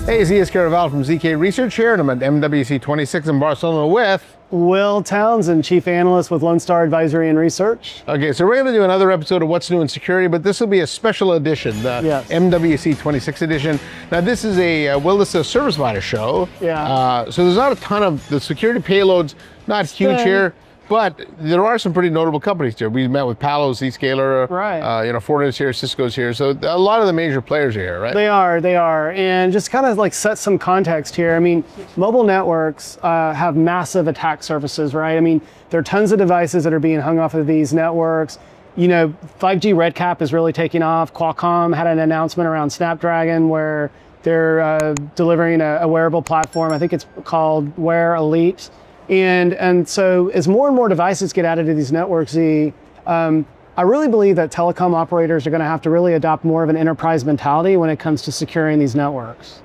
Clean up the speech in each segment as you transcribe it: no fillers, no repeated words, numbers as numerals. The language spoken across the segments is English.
Hey, Zeus Kerravala from ZK Research here, and I'm at MWC 26 in Barcelona with Will Townsend, Chief Analyst with Lone Star Advisory and Research. Okay, so we're going to do another episode of What's New in Security, but this will be a special edition, the MWC 26 edition. Now, this is this is a service provider show. Yeah. So there's not a ton of the security payloads, not huge here, but there are some pretty notable companies here. We met with Palo, Zscaler, right. Fortinet's here, Cisco's here. So a lot of the major players are here, right? They are. And just kind of like set some context here. I mean, mobile networks have massive attack surfaces, right? I mean, there are tons of devices that are being hung off of these networks. You know, 5G RedCap is really taking off. Qualcomm had an announcement around Snapdragon where they're delivering a wearable platform. I think it's called Wear Elite. And so as more and more devices get added to these networks, I really believe that telecom operators are going to have to really adopt more of an enterprise mentality when it comes to securing these networks.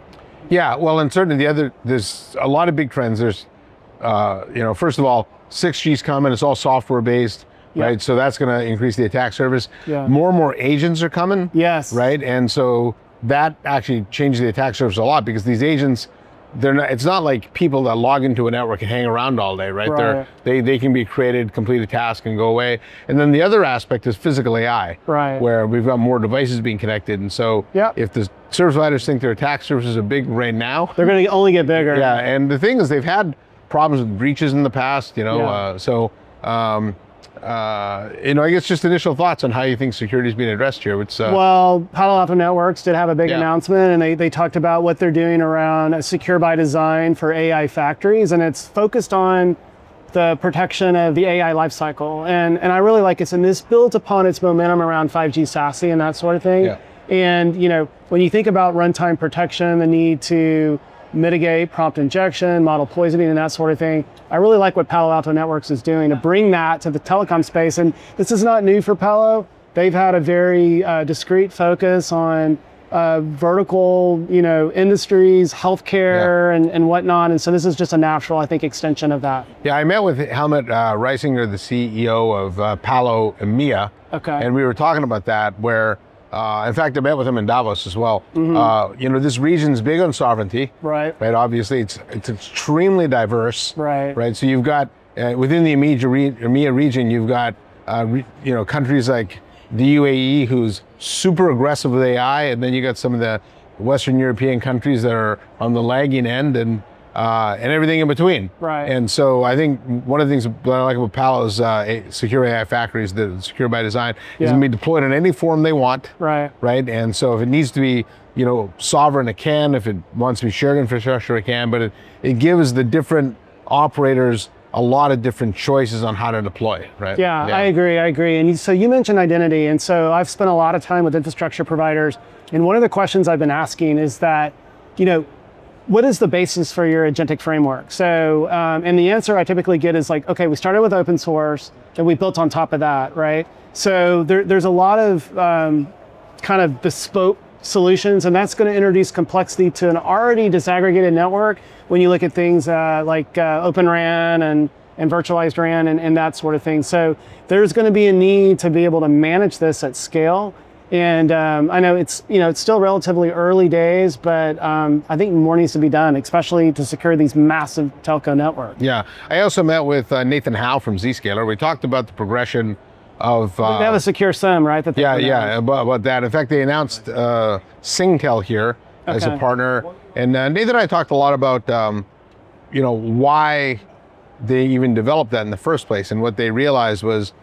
Yeah, well, and certainly there's a lot of big trends. There's, first of all, 6G's coming. It's all software based, right? So that's going to increase the attack surface. Yeah. More and more agents are coming. Yes. Right, and so that actually changes the attack surface a lot because these agents, it's not like people that log into a network and hang around all day, right? They can be created, complete a task and go away. And then the other aspect is physical AI, right? Where we've got more devices being connected. And so if the service providers think their attack surfaces are big right now, they're going to only get bigger. Yeah, and the thing is they've had problems with breaches in the past, I guess just initial thoughts on how you think security is being addressed here. Well, Palo Alto Networks did have a big announcement, and they talked about what they're doing around secure by design for AI factories, and it's focused on the protection of the AI lifecycle. And I really like it, and this builds upon its momentum around 5G SASE and that sort of thing. Yeah. And when you think about runtime protection, the need to mitigate prompt injection, model poisoning, and that sort of thing, I really like what Palo Alto Networks is doing to bring that to the telecom space. And this is not new for Palo. They've had a very discrete focus on vertical, industries, healthcare, and whatnot. And so this is just a natural, I think, extension of that. Yeah, I met with Helmut Reisinger, the CEO of Palo EMEA. Okay. And we were talking about that where, in fact, I met with him in Davos as well. Mm-hmm. This region's big on sovereignty. Right. Obviously, it's extremely diverse. Right. So you've got within the EMEA region, you've got countries like the UAE, who's super aggressive with AI, and then you got some of the Western European countries that are on the lagging end, and everything in between. Right. And so I think one of the things that I like about Palo's secure AI factories, the secure by design, is going to be deployed in any form they want. Right. And so if it needs to be, sovereign, it can. If it wants to be shared infrastructure, it can. But it gives the different operators a lot of different choices on how to deploy, right? Yeah, I agree. And so you mentioned identity, and so I've spent a lot of time with infrastructure providers, and one of the questions I've been asking is that, what is the basis for your agentic framework? So, and the answer I typically get is like, okay, we started with open source, and we built on top of that, right? So there's a lot of kind of bespoke solutions, and that's going to introduce complexity to an already disaggregated network when you look at things like Open RAN and virtualized RAN and that sort of thing. So there's going to be a need to be able to manage this at scale. And I know it's still relatively early days, but I think more needs to be done, especially to secure these massive telco networks. Yeah, I also met with Nathan Howe from Zscaler. We talked about the progression of... they have a secure SIM, right? That about that. In fact, they announced SingTel here as a partner. And Nathan and I talked a lot about, why they even developed that in the first place. And what they realized was,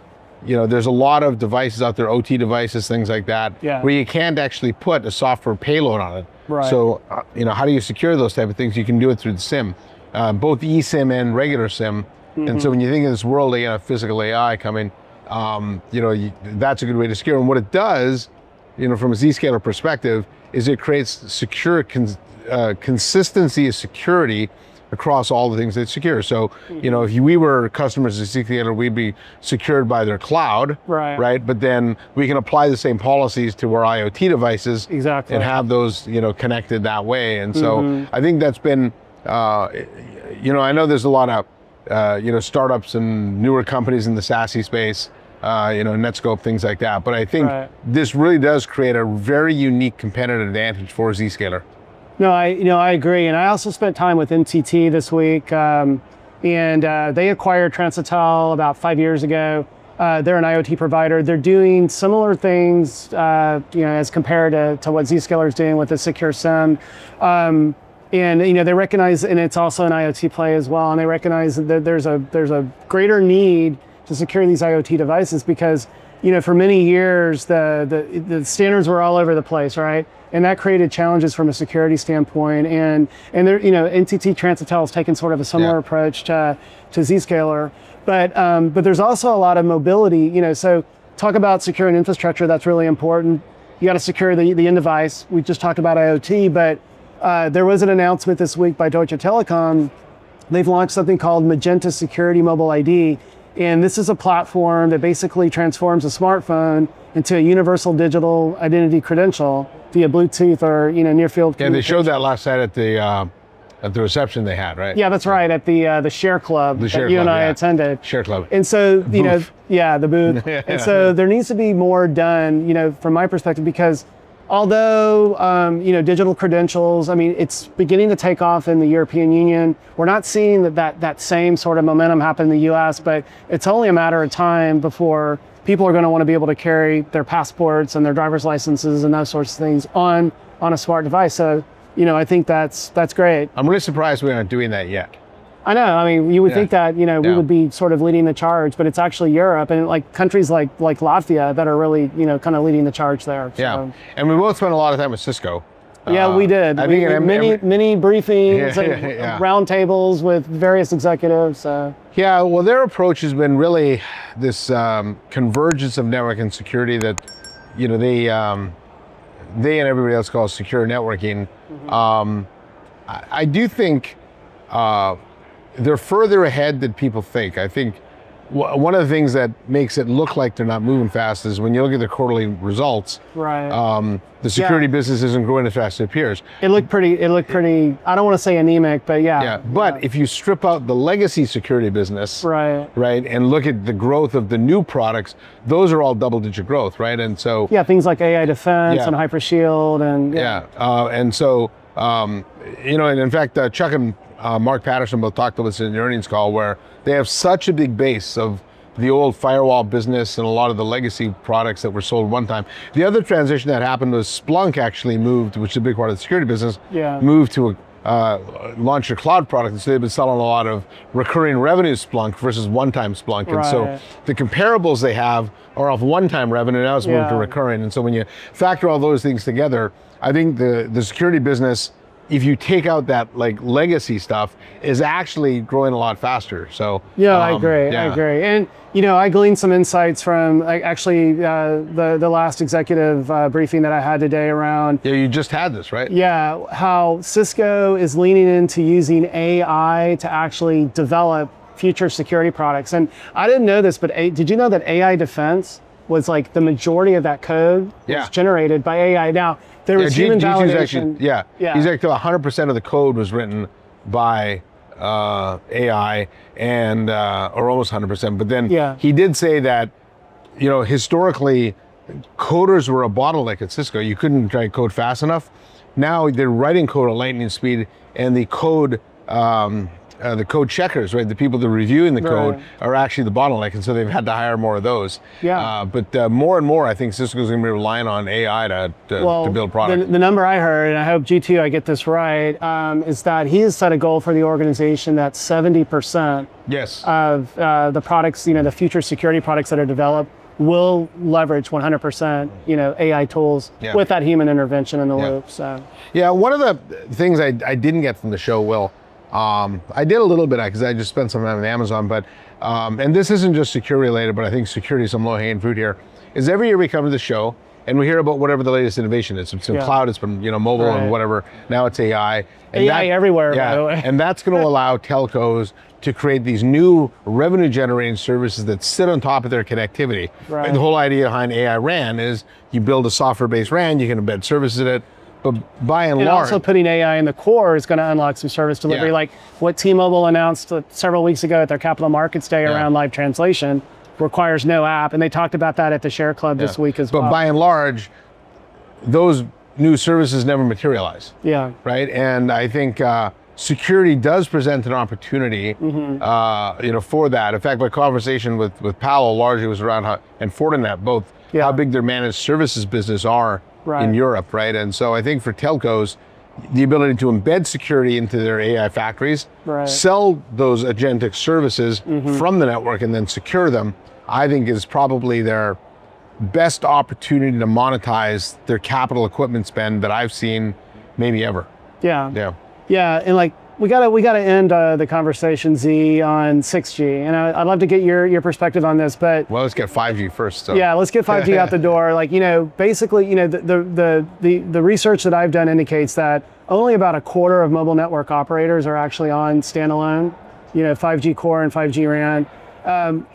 there's a lot of devices out there, OT devices, things like that, where you can't actually put a software payload on it. Right. So, how do you secure those type of things? You can do it through the SIM, both eSIM and regular SIM. Mm-hmm. And so when you think of this world of physical AI coming, that's a good way to secure. And what it does, from a Zscaler perspective, is it creates secure consistency of security across all the things that secure. So, if we were customers of Zscaler, we'd be secured by their cloud, right? But then we can apply the same policies to our IoT devices, and have those, connected that way. And so I think that's been, I know there's a lot of, startups and newer companies in the SASE space, Netscope, things like that. But I think this really does create a very unique competitive advantage for Zscaler. No, I agree. And I also spent time with NTT this week, and they acquired Transitel about 5 years ago. They're an IoT provider. They're doing similar things, as compared to what Zscaler is doing with the secure SIM. And they recognize, and it's also an IoT play as well. And they recognize that there's a greater need to secure these IoT devices because, for many years the standards were all over the place, right? And that created challenges from a security standpoint. And there, NTT Transitel has taken sort of a similar approach to Zscaler. But there's also a lot of mobility, so talk about securing infrastructure, that's really important. You got to secure the end device. We just talked about IoT, but there was an announcement this week by Deutsche Telekom. They've launched something called Magenta Security Mobile ID. And this is a platform that basically transforms a smartphone into a universal digital identity credential via Bluetooth or near field. Yeah, they showed that last night at the reception they had, right? Yeah, that's right, at the Share Club that you and I attended. Share Club. And so, the booth. Yeah. And so there needs to be more done, from my perspective, because although, digital credentials, it's beginning to take off in the European Union. We're not seeing that same sort of momentum happen in the US, but it's only a matter of time before people are going to want to be able to carry their passports and their driver's licenses and those sorts of things on a smart device. So, I think that's great. I'm really surprised we aren't doing that yet. I know. You would think that we would be sort of leading the charge, but it's actually Europe and like countries like Latvia that are really kind of leading the charge there. Yeah, and we both spent a lot of time with Cisco. Yeah, we did. I think many briefings and roundtables with various executives. Yeah, well, their approach has been really this convergence of network and security that they and everybody else calls secure networking. I do think they're further ahead than people think. I think one of the things that makes it look like they're not moving fast is when you look at the quarterly results, right? The security business isn't growing as fast as it appears. It looked pretty, I don't want to say anemic, but yeah. But if you strip out the legacy security business, right, and look at the growth of the new products, those are all double-digit growth, right? And so things like AI defense and Hypershield and and so and in fact, Chuck and Mark Patterson both talked to us in the earnings call where they have such a big base of the old firewall business and a lot of the legacy products that were sold one time. The other transition that happened was Splunk actually moved, which is a big part of the security business, moved to launch a cloud product. And so they've been selling a lot of recurring revenue Splunk versus one-time Splunk. And so the comparables they have are of one-time revenue, now it's moved to recurring. And so when you factor all those things together, I think the security business, if you take out that legacy stuff, is actually growing a lot faster. So I agree. And I gleaned some insights from the last executive briefing that I had today around. Yeah, you just had this, right? Yeah, how Cisco is leaning into using AI to actually develop future security products. And I didn't know this, but did you know that AI defense was the majority of that code was generated by AI? Now, there was human validation. He's 100% of the code was written by AI and or almost 100%. But then he did say that, historically, coders were a bottleneck at Cisco. You couldn't try to code fast enough. Now they're writing code at lightning speed, and the code checkers, right? The people that are reviewing the code are actually the bottleneck, and so they've had to hire more of those. But more and more, I think Cisco's going to be relying on AI to build products. The number I heard, and I hope G2 I get this right, is that he has set a goal for the organization that 70% of the products, the future security products that are developed will leverage 100%, AI tools with that human intervention in the loop. So one of the things I didn't get from the show, Will. I did a little bit because I just spent some time with Amazon, but and this isn't just security related, but I think security is some low-hanging fruit here. Is every year we come to the show and we hear about whatever the latest innovation is. It's been cloud, it's been mobile and whatever. Now it's AI. And AI everywhere, by the way. And that's going to allow telcos to create these new revenue-generating services that sit on top of their connectivity. And the whole idea behind AI RAN is you build a software-based RAN, you can embed services in it. But by and large, also putting AI in the core is going to unlock some service delivery, like what T-Mobile announced several weeks ago at their Capital Markets Day around live translation, requires no app, and they talked about that at the Share Club this week as well. But by and large, those new services never materialize. Yeah. Right. And I think security does present an opportunity, for that. In fact, my conversation with Palo largely was around and Fortinet both how big their managed services business are in Europe, right? And so I think for telcos, the ability to embed security into their AI factories, sell those agentic services from the network and then secure them, I think is probably their best opportunity to monetize their capital equipment spend that I've seen maybe ever. Yeah, and like we gotta end the conversation, Z, on 6G, and I'd love to get your perspective on this, but well, let's get 5G first. So. Yeah, let's get 5G out the door. Like, basically, the research that I've done indicates that only about a quarter of mobile network operators are actually on standalone, 5G core and 5G RAN.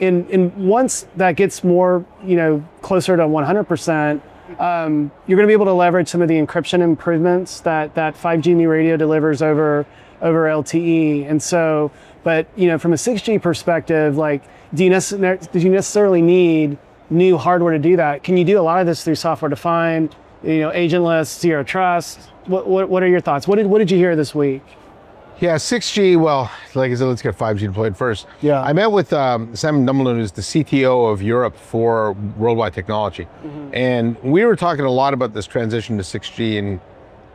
And once that gets more, closer to 100%, you're going to be able to leverage some of the encryption improvements that 5G new radio delivers over LTE. And so, but from a 6G perspective, like, do you necessarily need new hardware to do that? Can you do a lot of this through software defined, agentless, zero trust? What are your thoughts? What did you hear this week? Yeah, 6G, well, like I said, let's get 5G deployed first. Yeah. I met with Simon Dumbledon, who's the CTO of Europe for Worldwide Technology. And we were talking a lot about this transition to 6G, and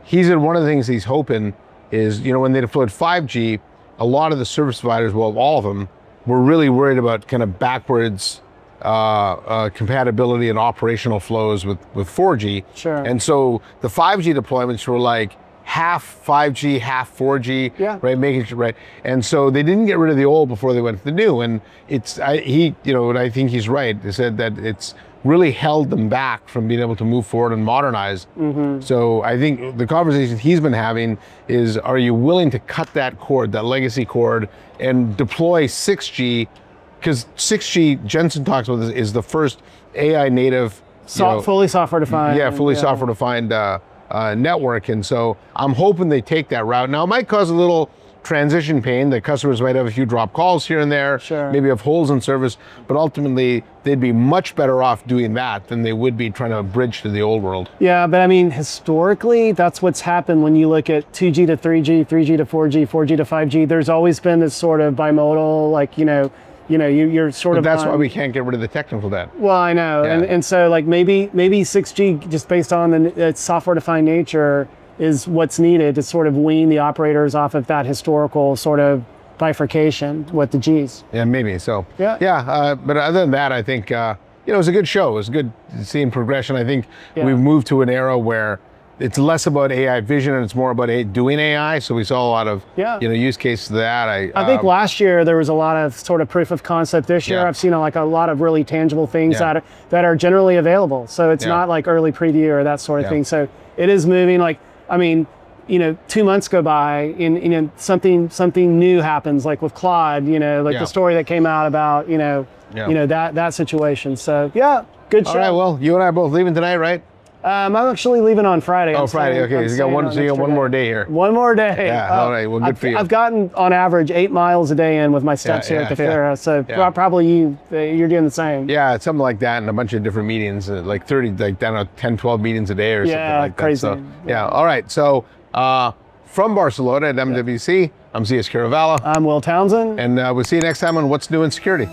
he said one of the things he's hoping is, when they deployed 5G, a lot of the service providers, well, all of them, were really worried about kind of backwards compatibility and operational flows with 4G. Sure. And so the 5G deployments were like, half 5G, half 4G, right? Making sure, right? And so they didn't get rid of the old before they went to the new. And I think he's right. They said that it's really held them back from being able to move forward and modernize. So I think the conversation he's been having is, are you willing to cut that cord, that legacy cord, and deploy 6G? Because 6G, Jensen talks about this, is the first AI native, fully software defined. Software defined network, and so I'm hoping they take that route. Now, it might cause a little transition pain. The customers might have a few drop calls here and there, maybe have holes in service, but ultimately they'd be much better off doing that than they would be trying to bridge to the old world. Yeah, but I mean, historically, that's what's happened when you look at 2G to 3G, 3G to 4G, 4G to 5G. There's always been this sort of bimodal, like, you're sort of. But that's why we can't get rid of the technical debt. Well, I know, and so like maybe 6G, just based on its software-defined nature, is what's needed to sort of wean the operators off of that historical sort of bifurcation with the Gs. Yeah, maybe so. Yeah. But other than that, I think it was a good show. It was good seeing progression. I think we've moved to an era where it's less about AI vision and it's more about doing AI. So we saw a lot of use cases of that. I think last year there was a lot of sort of proof of concept. This year I've seen a lot of really tangible things that are generally available. So it's not like early preview or that sort of thing. So it is moving. Like, I mean, 2 months go by and something new happens, like with Claude. The story that came out about that situation. So good show. All right. Well, you and I are both leaving tonight, right? I'm actually leaving on Friday. Oh, Friday. Okay, so you got one more day here. One more day. Yeah. All right. Well, good for you. I've gotten on average 8 miles a day in with my steps here at the fair. So probably you're doing the same. Yeah, it's something like that, and a bunch of different meetings, like 30, like down to 10, 12 meetings a day or something like crazy. that. So, all right. So from Barcelona at MWC, I'm Zeus Kerravala. I'm Will Townsend. And we'll see you next time on What's New in Security.